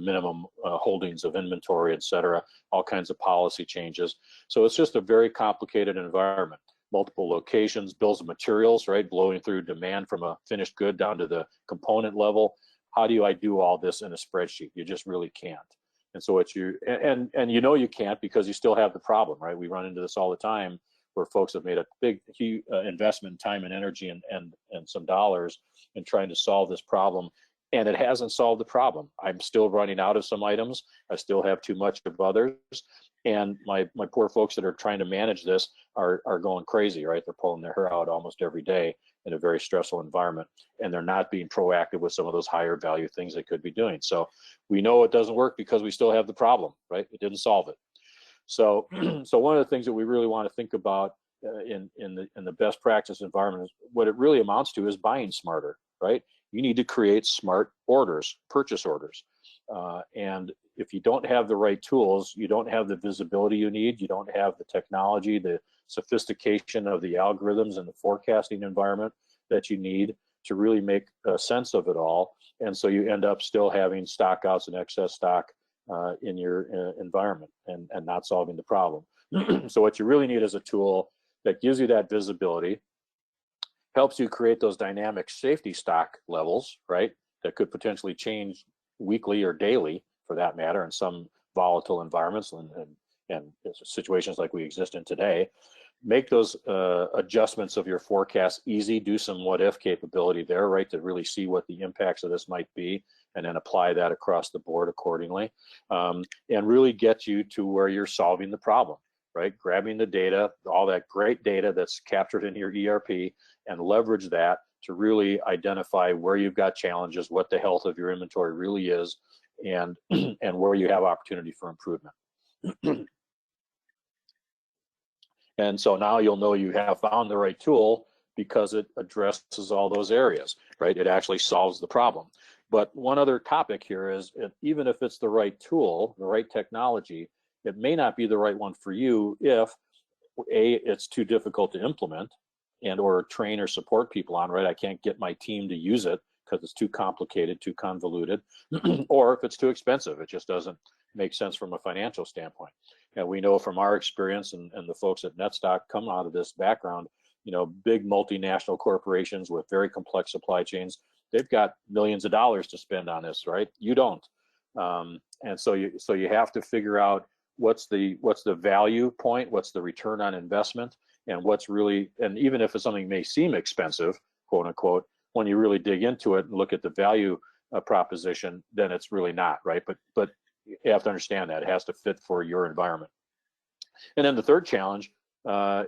minimum holdings of inventory, et cetera, all kinds of policy changes. So it's just a very complicated environment. Multiple locations, bills of materials, right, blowing through demand from a finished good down to the component level. How do I do all this in a spreadsheet? You just really can't. And so you can't because you still have the problem, right? We run into this all the time where folks have made a big huge investment in time and energy and some dollars in trying to solve this problem, and it hasn't solved the problem. I'm still running out of some items. I still have too much of others, and my poor folks that are trying to manage this are going crazy, right? They're pulling their hair out almost every day in a very stressful environment, and they're not being proactive with some of those higher value things they could be doing. So we know it doesn't work because we still have the problem, right? It didn't solve it. So, one of the things that we really want to think about in the best practice environment is what it really amounts to is buying smarter, right? You need to create smart orders, purchase orders, and if you don't have the right tools, you don't have the visibility you need, you don't have the technology, the sophistication of the algorithms and the forecasting environment that you need to really make sense of it all, and so you end up still having stockouts and excess stock in your environment and not solving the problem. So what you really need is a tool that gives you that visibility, helps you create those dynamic safety stock levels, right, that could potentially change weekly or daily for that matter in some volatile environments and situations like we exist in today. Make those adjustments of your forecast easy, do some what if capability there, right, to really see what the impacts of this might be, and then apply that across the board accordingly, and really get you to where you're solving the problem, right? Grabbing the data, all that great data that's captured in your ERP, and leverage that to really identify where you've got challenges, what the health of your inventory really is, and where you have opportunity for improvement. And so now you'll know you have found the right tool because it addresses all those areas, right? It actually solves the problem. But one other topic here is even if it's the right tool, the right technology, it may not be the right one for you if A, it's too difficult to implement and or train or support people on, right? I can't get my team to use it because it's too complicated, too convoluted, or if it's too expensive, it just doesn't make sense from a financial standpoint. And we know from our experience and the folks at NETSTOCK come out of this background, big multinational corporations with very complex supply chains, they've got millions of dollars to spend on this, right? You don't. And so you have to figure out what's the value point, what's the return on investment, and what's really, and even if it's something may seem expensive, quote unquote, when you really dig into it and look at the value proposition, then it's really not, right? But you have to understand that it has to fit for your environment. And then the third challenge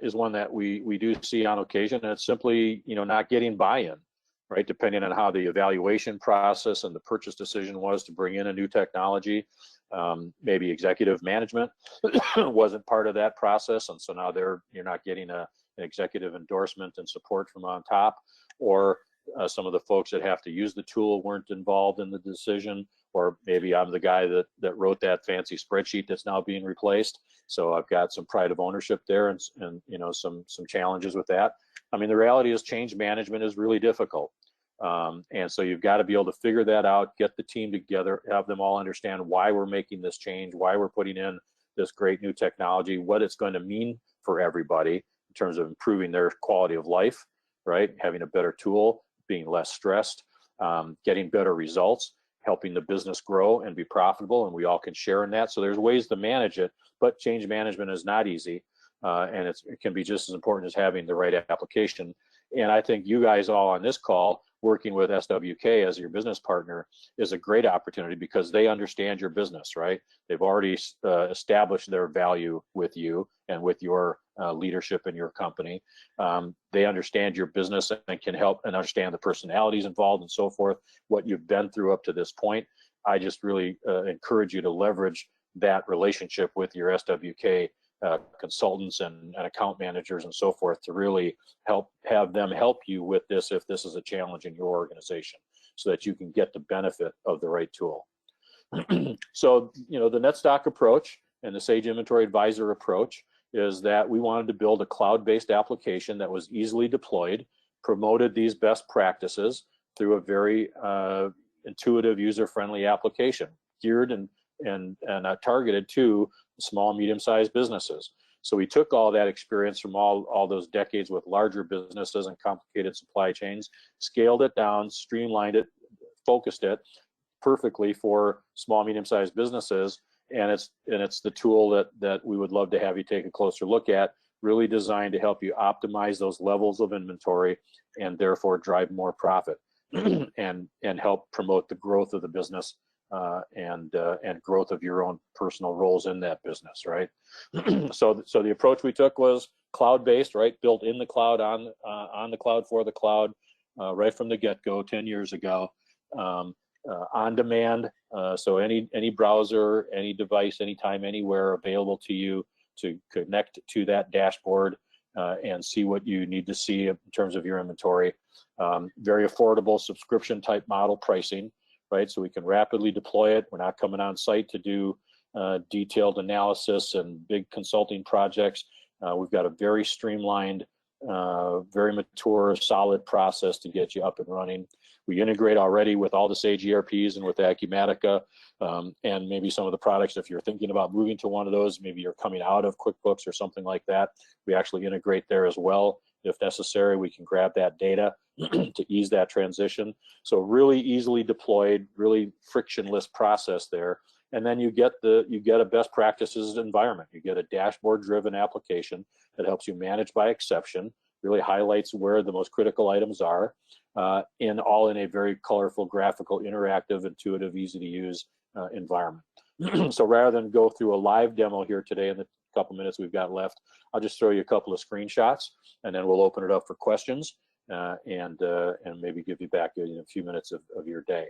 is one that we do see on occasion, and it's simply, you know, not getting buy-in, right? Depending on how the evaluation process and the purchase decision was to bring in a new technology. Maybe executive management wasn't part of that process, and so now you're not getting an executive endorsement and support from on top, or some of the folks that have to use the tool weren't involved in the decision, or maybe I'm the guy that wrote that fancy spreadsheet that's now being replaced. So I've got some pride of ownership there, and you know, some challenges with that. I mean, the reality is change management is really difficult. And so you've got to be able to figure that out, get the team together, have them all understand why we're making this change, why we're putting in this great new technology, what it's going to mean for everybody in terms of improving their quality of life, right? Having a better tool, being less stressed, getting better results, helping the business grow and be profitable, and we all can share in that. So there's ways to manage it, but change management is not easy, and it can be just as important as having the right application. And I think you guys all on this call, working with SWK as your business partner, is a great opportunity because they understand your business, right? They've already established their value with you and with your leadership in your company. They understand your business and can help and understand the personalities involved and so forth, what you've been through up to this point. I just really encourage you to leverage that relationship with your SWK consultants and account managers and so forth to really have them help you with this if this is a challenge in your organization, so that you can get the benefit of the right tool. So, you know, the NETSTOCK approach and the Sage Inventory Advisor approach is that we wanted to build a cloud-based application that was easily deployed, promoted these best practices through a very intuitive, user-friendly application geared and targeted to small, medium-sized businesses. So we took all that experience from all those decades with larger businesses and complicated supply chains, scaled it down, streamlined it, focused it perfectly for small, medium-sized businesses, and it's the tool that we would love to have you take a closer look at, really designed to help you optimize those levels of inventory and therefore drive more profit and help promote the growth of the business and growth of your own personal roles in that business, right? So the approach we took was cloud-based, right? Built in the cloud, on the cloud, for the cloud, right from the get-go 10 years ago. On demand, so any browser, any device, anytime, anywhere, available to you to connect to that dashboard and see what you need to see in terms of your inventory. Very affordable subscription type model pricing, right? So we can rapidly deploy it. We're not coming on site to do detailed analysis and big consulting projects. We've got a very streamlined, very mature, solid process to get you up and running. We integrate already with all the Sage ERPs and with Acumatica, and maybe some of the products, if you're thinking about moving to one of those, maybe you're coming out of QuickBooks or something like that, we actually integrate there as well. If necessary, we can grab that data to ease that transition. So really easily deployed, really frictionless process there. And then you get a best practices environment. You get a dashboard-driven application that helps you manage by exception, really highlights where the most critical items are, all in a very colorful, graphical, interactive, intuitive, easy-to-use environment. So rather than go through a live demo here today in the couple minutes we've got left, I'll just show you a couple of screenshots, and then we'll open it up for questions and maybe give you back in a few minutes of your day.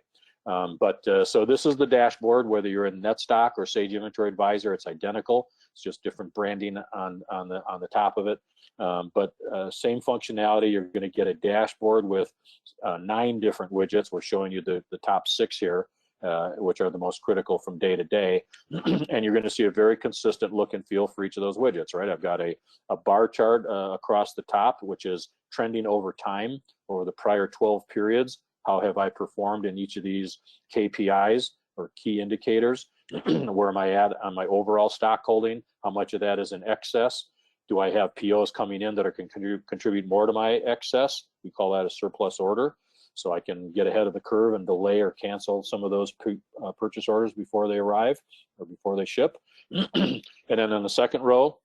So this is the dashboard. Whether you're in NETSTOCK or Sage Inventory Advisor, it's identical. It's just different branding on the top of it. Same functionality. You're going to get a dashboard with 9 different widgets. We're showing you the top 6 here, which are the most critical from day to day. And you're going to see a very consistent look and feel for each of those widgets, right? I've got a bar chart across the top, which is trending over time, over the prior 12 periods. How have I performed in each of these KPIs or key indicators? Where am I at on my overall stock holding? How much of that is in excess? Do I have POs coming in that can contribute more to my excess? We call that a surplus order. So I can get ahead of the curve and delay or cancel some of those purchase orders before they arrive or before they ship. And then in the second row,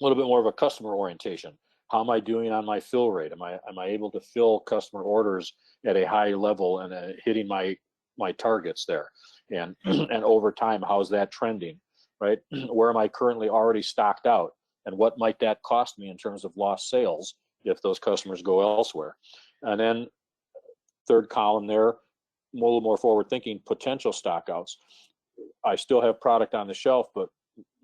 a little bit more of a customer orientation. How am I doing on my fill rate? Am I able to fill customer orders at a high level and hitting my my targets there, and and over time, how's that trending, right? Where am I currently already stocked out, and what might that cost me in terms of lost sales if those customers go elsewhere? And then third column there, a little more forward thinking, potential stockouts. I still have product on the shelf, but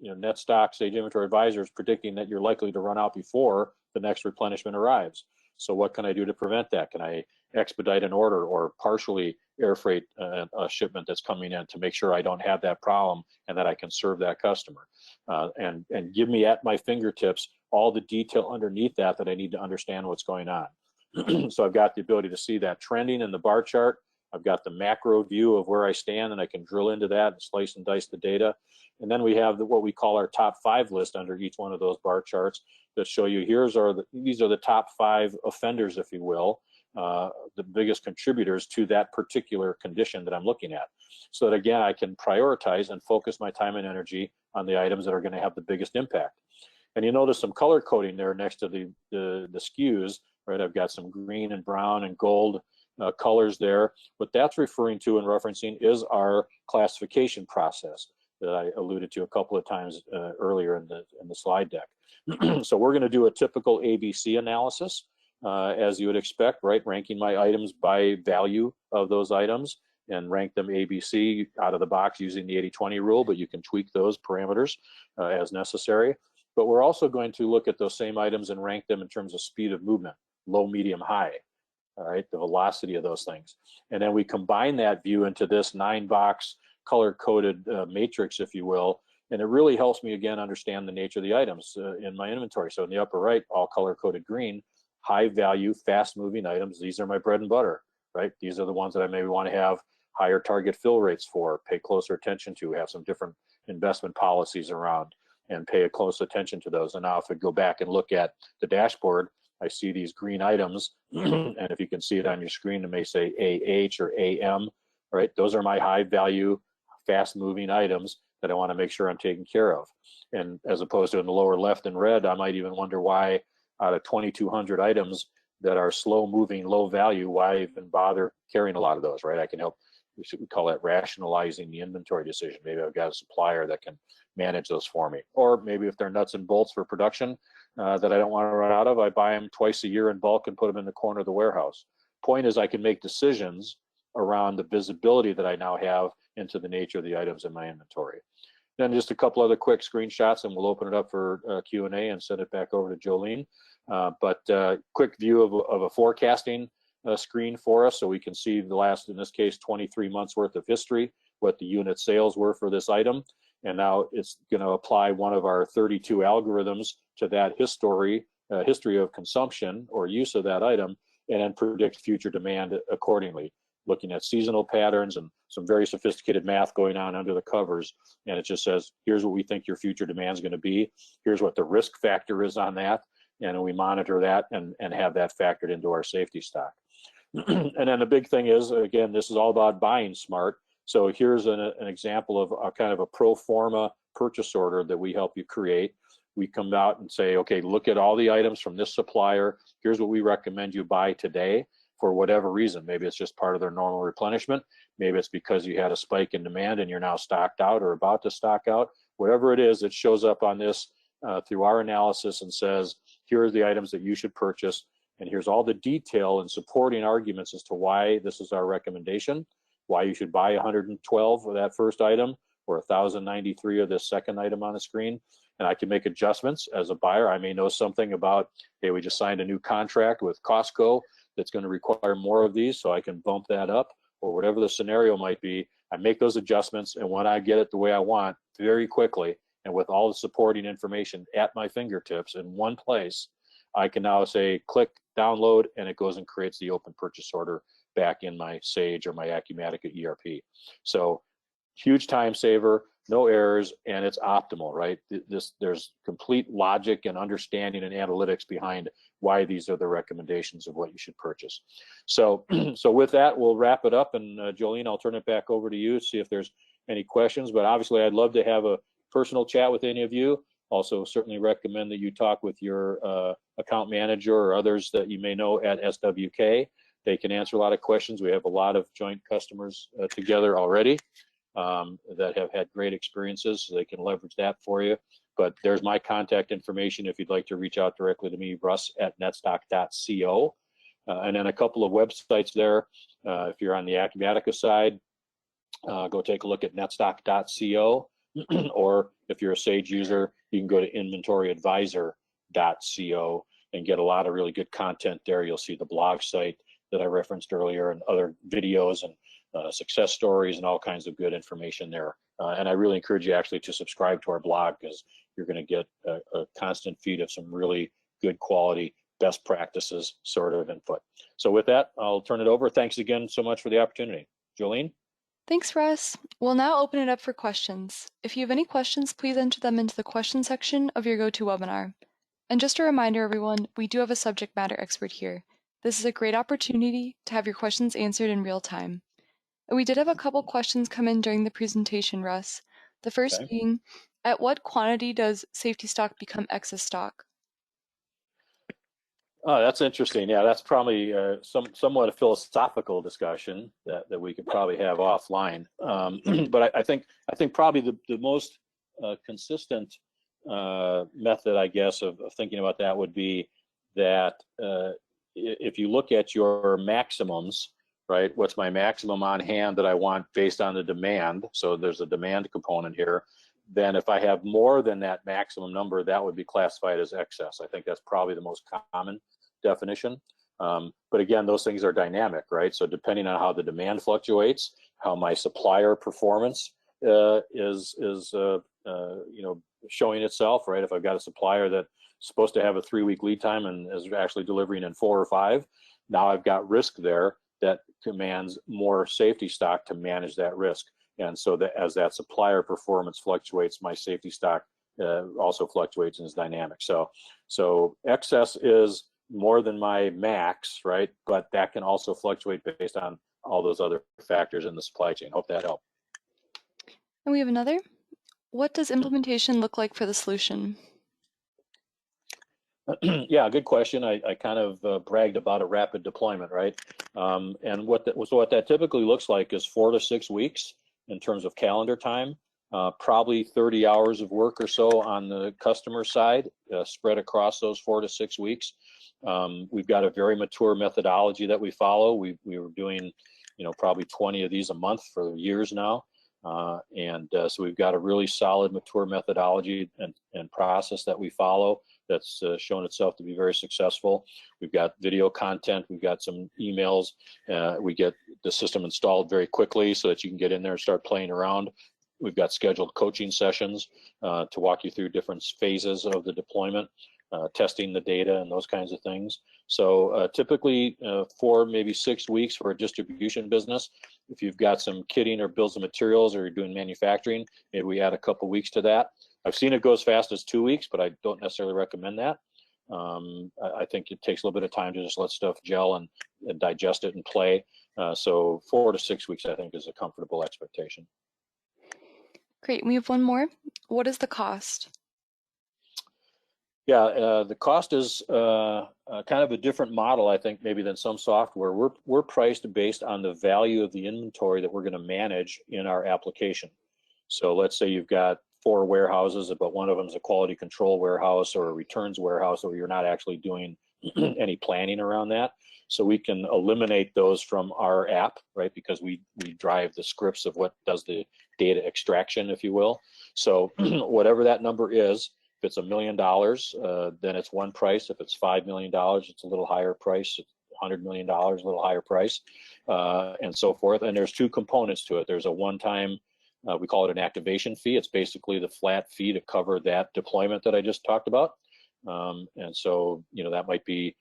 NETSTOCK, Sage Inventory Advisor, is predicting that you're likely to run out before the next replenishment arrives. So what can I do to prevent that? Can I expedite an order or partially air freight a shipment that's coming in to make sure I don't have that problem and that I can serve that customer? And give me at my fingertips all the detail underneath that I need to understand what's going on. So I've got the ability to see that trending in the bar chart. I've got the macro view of where I stand, and I can drill into that and slice and dice the data. And then we have what we call our top 5 list under each one of those bar charts that show you these are the top 5 offenders, if you will, the biggest contributors to that particular condition that I'm looking at. So that again, I can prioritize and focus my time and energy on the items that are going to have the biggest impact. And you notice some color coding there next to the SKUs, right? I've got some green and brown and gold colors there. What that's referring to and referencing is our classification process that I alluded to a couple of times earlier in the slide deck. So we're going to do a typical ABC analysis, as you would expect, right? Ranking my items by value of those items and rank them ABC out of the box using the 80-20 rule, but you can tweak those parameters as necessary. But we're also going to look at those same items and rank them in terms of speed of movement, low, medium, high. All right, the velocity of those things. And then we combine that view into this 9-box color-coded matrix, if you will, and it really helps me, again, understand the nature of the items in my inventory. So in the upper right, all color-coded green, high-value, fast-moving items. These are my bread and butter, right? These are the ones that I maybe want to have higher target fill rates for, pay closer attention to, have some different investment policies around, and pay a close attention to those. And now if I go back and look at the dashboard, I see these green items, and if you can see it on your screen, it may say AH or AM, right? Those are my high value, fast moving items that I want to make sure I'm taking care of. And as opposed to in the lower left in red, I might even wonder why out of 2,200 items that are slow moving, low value, why even bother carrying a lot of those, right? I can help, we call that rationalizing the inventory decision. Maybe I've got a supplier that can manage those for me. Or maybe if they're nuts and bolts for production, that I don't want to run out of, I buy them twice a year in bulk and put them in the corner of the warehouse. Point is, I can make decisions around the visibility that I now have into the nature of the items in my inventory. Then just a couple other quick screenshots, and we'll open it up for Q&A and send it back over to Jolene. But quick view of a forecasting screen for us, so we can see the last, in this case, 23 months worth of history, what the unit sales were for this item. And now it's going to apply one of our 32 algorithms to that history of consumption or use of that item, and then predict future demand accordingly, looking at seasonal patterns and some very sophisticated math going on under the covers. And it just says, here's what we think your future demand is going to be. Here's what the risk factor is on that. And we monitor that and have that factored into our safety stock. And then the big thing is, again, this is all about buying smart. So here's an example of a kind of a pro forma purchase order that we help you create. We come out and say, okay, look at all the items from this supplier. Here's what we recommend you buy today for whatever reason. Maybe it's just part of their normal replenishment. Maybe it's because you had a spike in demand and you're now stocked out or about to stock out. Whatever it is, it shows up on this through our analysis and says, here are the items that you should purchase. And here's all the detail and supporting arguments as to why this is our recommendation, why you should buy 112 of that first item or 1,093 of this second item on the screen. And I can make adjustments as a buyer. I may know something about, hey, we just signed a new contract with Costco that's going to require more of these, so I can bump that up, or whatever the scenario might be. I make those adjustments, and when I get it the way I want, very quickly, and with all the supporting information at my fingertips in one place, I can now say, click, download, and it goes and creates the open purchase order back in my Sage or my Acumatica ERP. So huge time saver, no errors, and it's optimal, right? There's complete logic and understanding and analytics behind why these are the recommendations of what you should purchase. So, so with that, we'll wrap it up, and Jolene, I'll turn it back over to you to see if there's any questions, but obviously I'd love to have a personal chat with any of you. Also certainly recommend that you talk with your account manager or others that you may know at SWK They can answer a lot of questions. We have a lot of joint customers together already that have had great experiences, so they can leverage that for you. But there's my contact information if you'd like to reach out directly to me, russ@netstock.co. And then a couple of websites there. If you're on the Acumatica side, go take a look at netstock.co. Or if you're a Sage user, you can go to inventoryadvisor.co and get a lot of really good content there. You'll see the blog site that I referenced earlier and other videos and success stories and all kinds of good information there. And I really encourage you actually to subscribe to our blog, because you're going to get a constant feed of some really good quality best practices sort of input. So with that, I'll turn it over. Thanks again so much for the opportunity. Jolene? Thanks, Russ. We'll now open it up for questions. If you have any questions, please enter them into the question section of your GoToWebinar. And just a reminder, everyone, we do have a subject matter expert here. This is a great opportunity to have your questions answered in real time. And we did have a couple questions come in during the presentation, Russ. The first being, at what quantity does safety stock become excess stock? Oh, that's interesting. Yeah, that's probably somewhat a philosophical discussion that we could probably have offline. But I think probably the most consistent method, I guess, of thinking about that would be that if you look at your maximums, right? What's my maximum on hand that I want based on the demand? So there's a demand component here. Then if I have more than that maximum number, that would be classified as excess. I think that's probably the most common definition. But again, those things are dynamic, right? So depending on how the demand fluctuates, how my supplier performance is showing itself, right? If I've got a supplier that's supposed to have a 3-week lead time and is actually delivering in 4 or 5, now I've got risk there that commands more safety stock to manage that risk. And so that as that supplier performance fluctuates, my safety stock also fluctuates and is dynamic. So excess is more than my max, right? But that can also fluctuate based on all those other factors in the supply chain. Hope that helped. And we have another. What does implementation look like for the solution? Yeah, good question. I kind of bragged about a rapid deployment, right? And what that typically looks like is 4 to 6 weeks in terms of calendar time, probably 30 hours of work or so on the customer side, spread across those 4 to 6 weeks. We've got a very mature methodology that we follow. We were doing, probably 20 of these a month for years now. So we've got a really solid, mature methodology and process that we follow that's shown itself to be very successful. We've got video content, we've got some emails, we get the system installed very quickly so that you can get in there and start playing around. We've got scheduled coaching sessions to walk you through different phases of the deployment, testing the data and those kinds of things. So typically 4, maybe 6 weeks for a distribution business. If you've got some kitting or bills of materials or you're doing manufacturing, maybe we add a couple weeks to that. I've seen it go as fast as 2 weeks, but I don't necessarily recommend that. I think it takes a little bit of time to just let stuff gel and digest it and play. So 4 to 6 weeks, I think, is a comfortable expectation. Great. We have one more. What is the cost? Yeah, the cost is kind of a different model, I think, maybe than some software. We're priced based on the value of the inventory that we're going to manage in our application. So let's say you've got 4 warehouses, but one of them is a quality control warehouse or a returns warehouse, or you're not actually doing any planning around that. So we can eliminate those from our app, right? Because we drive the scripts of what does the data extraction, if you will. So whatever that number is, if it's $1 million, then it's one price. If it's $5 million, it's a little higher price. It's $100 million, a little higher price, and so forth. And there's 2 components to it. There's a one-time, we call it an activation fee. It's basically the flat fee to cover that deployment that I just talked about. And so, that might be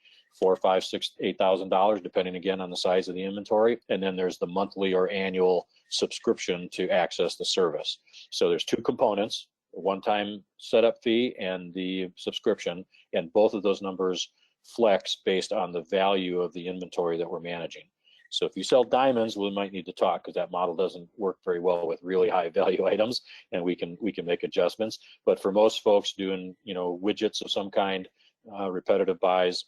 $4,000, $5,000, $6,000, $8,000, depending again on the size of the inventory. And then there's the monthly or annual subscription to access the service. So there's 2 components, a one-time setup fee and the subscription, and both of those numbers flex based on the value of the inventory that we're managing. So if you sell diamonds, we might need to talk, because that model doesn't work very well with really high value items, and we can make adjustments. But for most folks doing widgets of some kind, repetitive buys,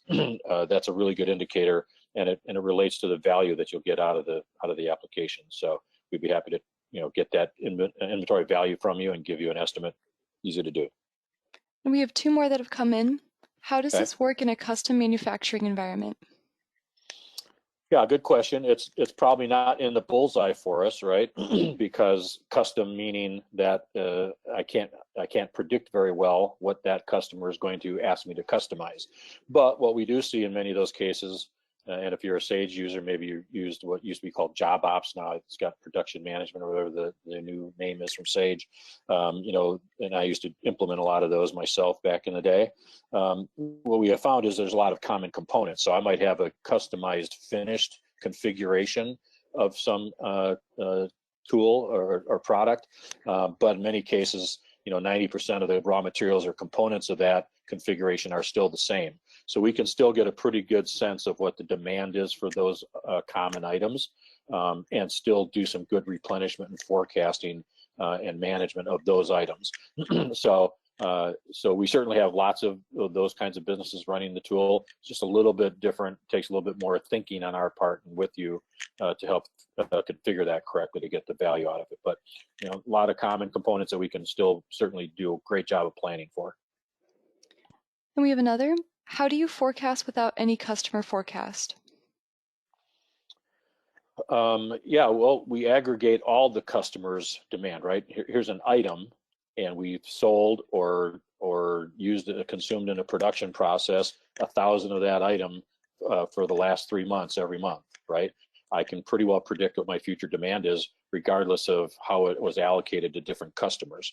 that's a really good indicator and it relates to the value that you'll get out of the application. So we'd be happy to get that inventory value from you and give you an estimate. Easy to do. And we have 2 more that have come in. How does Okay. this work in a custom manufacturing environment? Yeah, good question. It's probably not in the bullseye for us, right? Because custom meaning that I can't predict very well what that customer is going to ask me to customize. But what we do see in many of those cases, and if you're a Sage user, maybe you used what used to be called job ops. Now it's got production management or whatever the new name is from Sage. And I used to implement a lot of those myself back in the day. What we have found is there's a lot of common components. So I might have a customized finished configuration of some tool or product, but in many cases, 90% of the raw materials or components of that configuration are still the same. So we can still get a pretty good sense of what the demand is for those common items, and still do some good replenishment and forecasting and management of those items. So we certainly have lots of those kinds of businesses running the tool. It's just a little bit different, takes a little bit more thinking on our part and with you to help configure that correctly to get the value out of it. But a lot of common components that we can still certainly do a great job of planning for. And we have another. How do you forecast without any customer forecast? Yeah, well, we aggregate all the customers' demand, right? Here's an item, and we've sold or used it, consumed in a production process, 1,000 of that item for the last 3 months every month, right? I can pretty well predict what my future demand is, regardless of how it was allocated to different customers.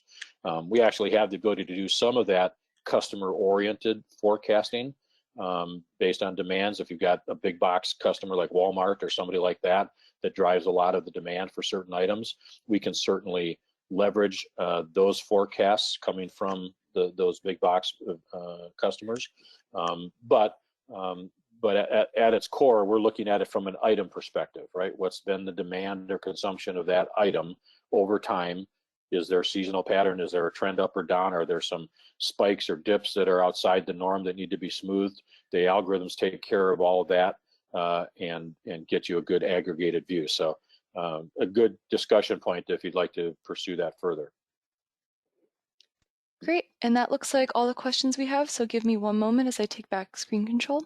We actually have the ability to do some of that customer-oriented forecasting based on demands. If you've got a big box customer like Walmart or somebody like that drives a lot of the demand for certain items, we can certainly leverage those forecasts coming from those big box customers. But at its core, we're looking at it from an item perspective, right? What's been the demand or consumption of that item over time? Is there a seasonal pattern? Is there a trend up or down? Are there some spikes or dips that are outside the norm that need to be smoothed? The algorithms take care of all of that and get you a good aggregated view. So a good discussion point if you'd like to pursue that further. Great, and that looks like all the questions we have, so give me one moment as I take back screen control.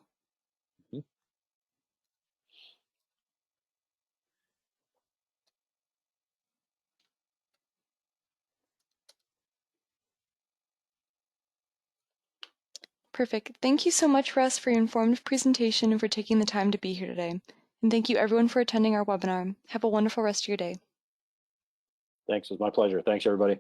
Perfect. Thank you so much, Russ, for your informative presentation and for taking the time to be here today. And thank you everyone for attending our webinar. Have a wonderful rest of your day. Thanks, it was my pleasure. Thanks, everybody.